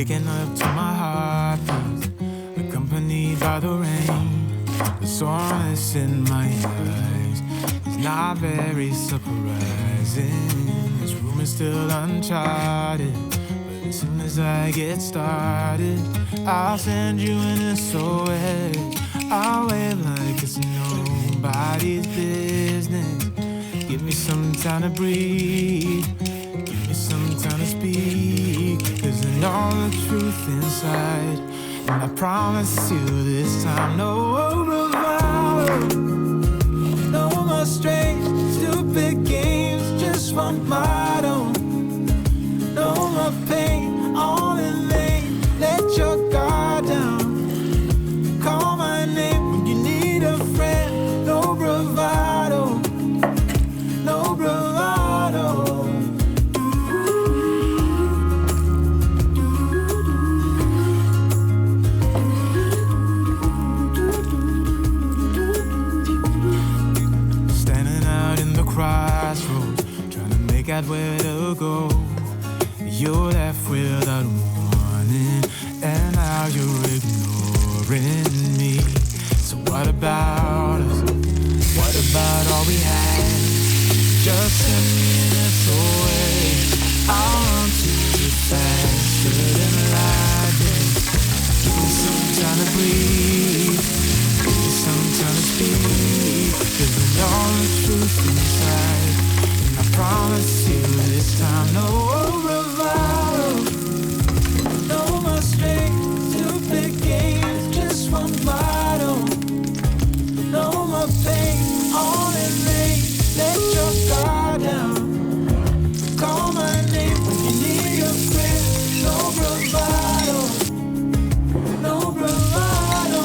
waking up to my heartbeat, accompanied by the rain. The soreness in my eyes is not very surprising. This room is still uncharted, but as soon as I get started, I'll send you an SOS. I'll wave like it's nobody's business. Give me some time to breathe, give me some time to speak. Cause I know the truth inside, and I promise you this time, no bravado, no more strange, stupid games, just one motto. No more pain, all in vain, let your guard down. Call my name when you need a friend, no bravado, no bravado. Standing out in the crossroads, trying to make out where to go. You're left without warning, and now you're ignoring me. So what about us? What about all we had? Just send me an SOS. I'll run to you faster than lightning. Give me some time to breathe, give me some time to speak. Cause I know the truth inside, and I promise you this time, no bravado, no more strings, stupid games, just one motto. No more pain, all in vain, let your guard down. Call my name when you need a friend, no bravado, no bravado.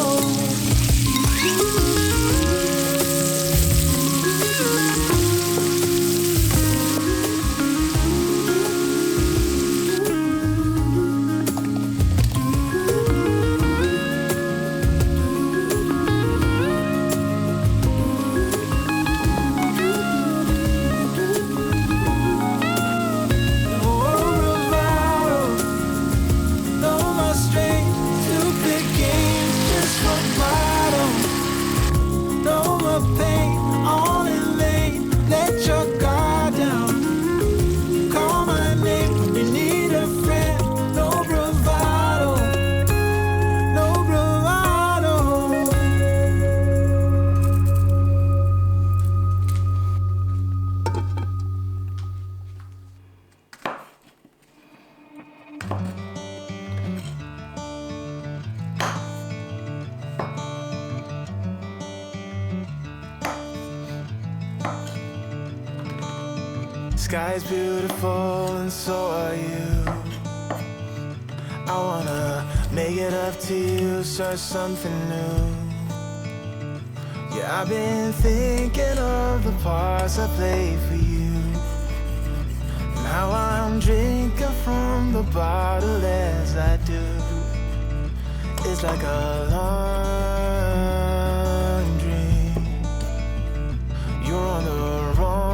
Sky's beautiful and so are you. I wanna make it up to you, start something new. Yeah, I've been thinking of the parts I played for you. Now I'm drinking from the bottle as I do. It's like a long dream. You're on the wrong.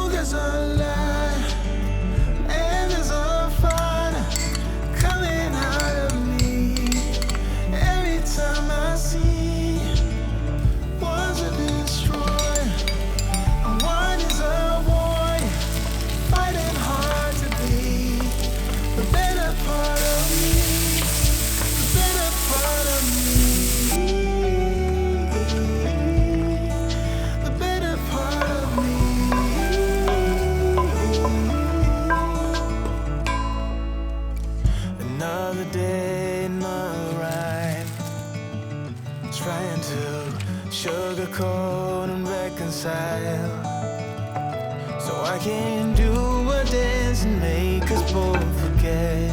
There's a light and there's a fire coming out of me. Every time I see what's a destroyer and one is a warrior, fighting hard to be the better part of me, the better part of me. Another day, another ride, trying to sugarcoat and reconcile, so I can do a dance and make us both forget,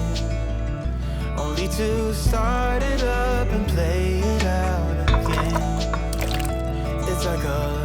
only to start it up and play it out again. It's like a